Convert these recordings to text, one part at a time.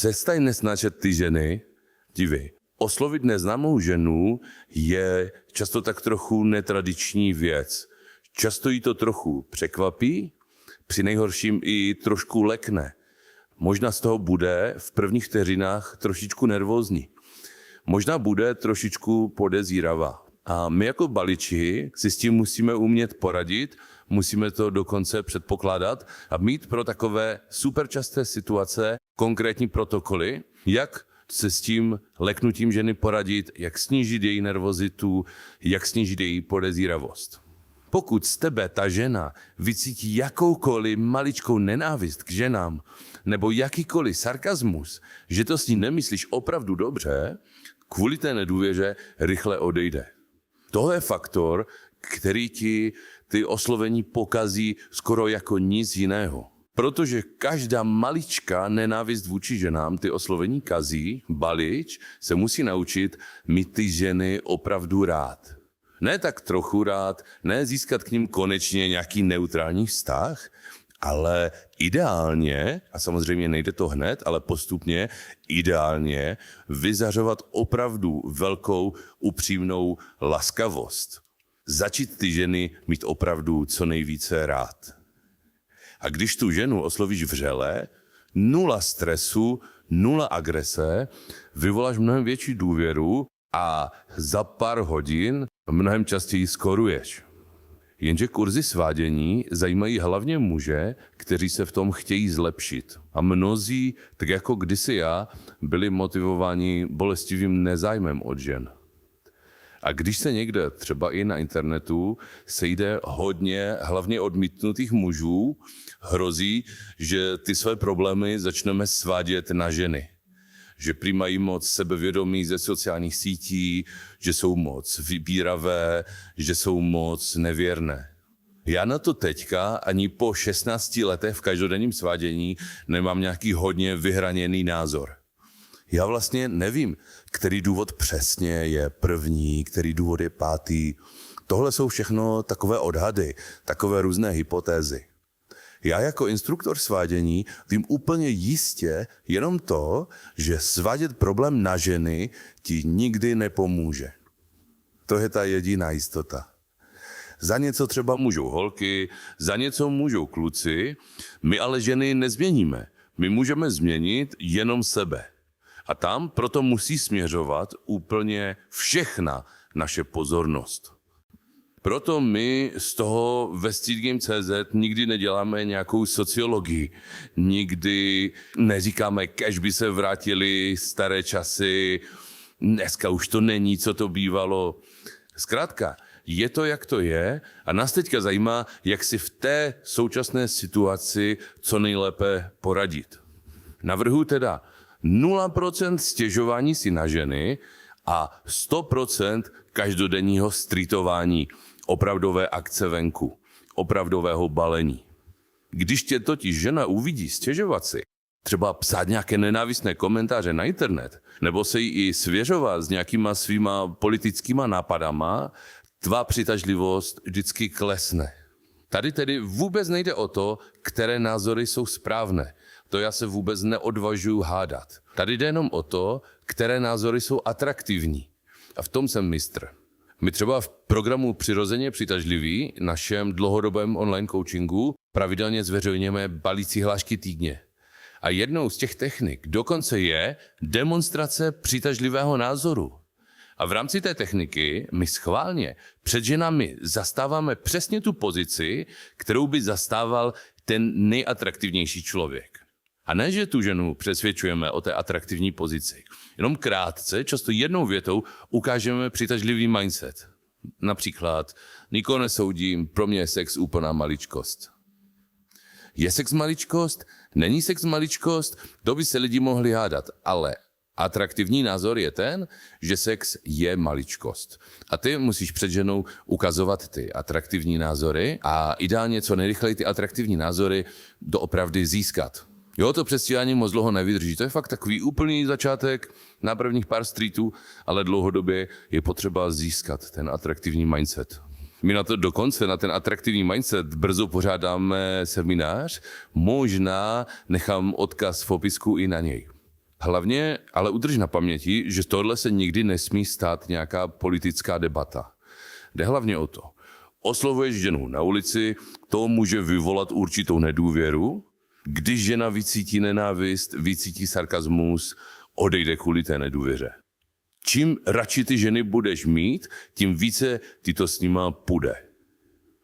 Přestaň nesnášet ty ženy. Dívej, oslovit neznámou ženu je často tak trochu netradiční věc. Často jí to trochu překvapí, při nejhorším i trošku lekne. Možná z toho bude v prvních vteřinách trošičku nervózní. Možná bude trošičku podezíravá. A my jako baliči si s tím musíme umět poradit, musíme to dokonce předpokládat a mít pro takové superčasté situace konkrétní protokoly, jak se s tím leknutím ženy poradit, jak snížit její nervozitu, jak snížit její podezíravost. Pokud z tebe ta žena vycítí jakoukoliv maličkou nenávist k ženám nebo jakýkoliv sarkazmus, že to s ní nemyslíš opravdu dobře, kvůli té nedůvěře rychle odejde. Tohle je faktor, který ti ty oslovení pokazí skoro jako nic jiného. Protože každá maličká nenávist vůči ženám ty oslovení kazí, balič se musí naučit mít ty ženy opravdu rád. Ne tak trochu rád, ne získat k nim konečně nějaký neutrální vztah, ale ideálně, a samozřejmě nejde to hned, ale postupně, ideálně vyzařovat opravdu velkou, upřímnou laskavost. Začít ty ženy mít opravdu co nejvíce rád. A když tu ženu oslovíš vřele, 0 stresu, 0 agrese, vyvoláš mnohem větší důvěru a za pár hodin mnohem častěji skoruješ. Jenže kurzy svádění zajímají hlavně muže, kteří se v tom chtějí zlepšit. A mnozí, tak jako kdysi já, byli motivováni bolestivým nezájmem od žen. A když se někde, třeba i na internetu, sejde hodně hlavně odmítnutých mužů, hrozí, že ty své problémy začneme svádět na ženy. Že prý mají moc sebevědomí ze sociálních sítí, že jsou moc vybíravé, že jsou moc nevěrné. Já na to teďka ani po 16 letech v každodenním svádění nemám nějaký hodně vyhraněný názor. Já vlastně nevím, který důvod přesně je první, který důvod je pátý. Tohle jsou všechno takové odhady, takové různé hypotézy. Já jako instruktor svádění vím úplně jistě jenom to, že svádět problém na ženy ti nikdy nepomůže. To je ta jediná jistota. Za něco třeba můžou holky, za něco můžou kluci, my ale ženy nezměníme. My můžeme změnit jenom sebe. A tam proto musí směřovat úplně všechna naše pozornost. Proto my z toho ve StreetGame.cz nikdy neděláme nějakou sociologii. Nikdy neříkáme, kež by se vrátily staré časy, dneska už to není, co to bývalo. Zkrátka, je to, jak to je a nás teďka zajímá, jak si v té současné situaci co nejlépe poradit. Navrhuji teda 0% stěžování si na ženy a 100% každodenního streetování, opravdové akce venku, opravdového balení. Když tě totiž žena uvidí stěžovat si, třeba psát nějaké nenávistné komentáře na internet, nebo se jí i svěřovat s nějakýma svýma politickýma nápadama, tvá přitažlivost vždycky klesne. Tady tedy vůbec nejde o to, které názory jsou správné. To já se vůbec neodvažuji hádat. Tady jde jenom o to, které názory jsou atraktivní. A v tom jsem mistr. My třeba v programu Přirozeně přitažliví, našem dlouhodobém online coachingu, pravidelně zveřejňujeme balící hlášky týdně. A jednou z těch technik dokonce je demonstrace přitažlivého názoru. A v rámci té techniky my schválně před ženami zastáváme přesně tu pozici, kterou by zastával ten nejatraktivnější člověk. A ne, že tu ženu přesvědčujeme o té atraktivní pozici. Jenom krátce, často jednou větou, ukážeme přitažlivý mindset. Například, nikoho nesoudím, pro mě je sex úplná maličkost. Je sex maličkost? Není sex maličkost? To by se lidi mohli hádat, ale atraktivní názor je ten, že sex je maličkost. A ty musíš před ženou ukazovat ty atraktivní názory a ideálně co nejrychleji ty atraktivní názory doopravdy získat. Jo, to přestíhání moc dlouho nevydrží. To je fakt takový úplný začátek na prvních pár streetů, ale dlouhodobě je potřeba získat ten atraktivní mindset. My na to dokonce, na ten atraktivní mindset, brzo pořádáme seminář. Možná nechám odkaz v popisku i na něj. Hlavně ale udrž na paměti, že tohle se nikdy nesmí stát nějaká politická debata. Jde hlavně o to. Oslovuješ ženu na ulici, to může vyvolat určitou nedůvěru. Když žena vycítí nenávist, vycítí sarkazmus, odejde kvůli té nedůvěře. Čím radši ty ženy budeš mít, tím více ty to s nima půjde.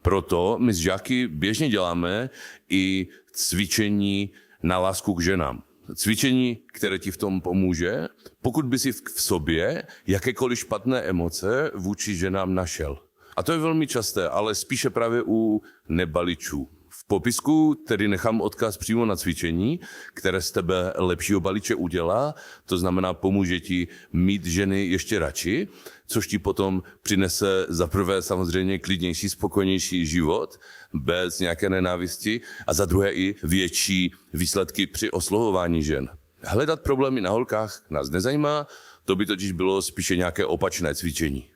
Proto my s žáky běžně děláme i cvičení na lásku k ženám. Cvičení, které ti v tom pomůže, pokud by si v sobě jakékoliv špatné emoce vůči ženám našel. A to je velmi časté, ale spíše právě u nebaličů. V popisku tedy nechám odkaz přímo na cvičení, které z tebe lepšího baliče udělá, to znamená pomůže ti mít ženy ještě radši, což ti potom přinese za prvé samozřejmě klidnější, spokojnější život, bez nějaké nenávisti a za druhé i větší výsledky při oslovování žen. Hledat problémy na holkách nás nezajímá, to by totiž bylo spíše nějaké opačné cvičení.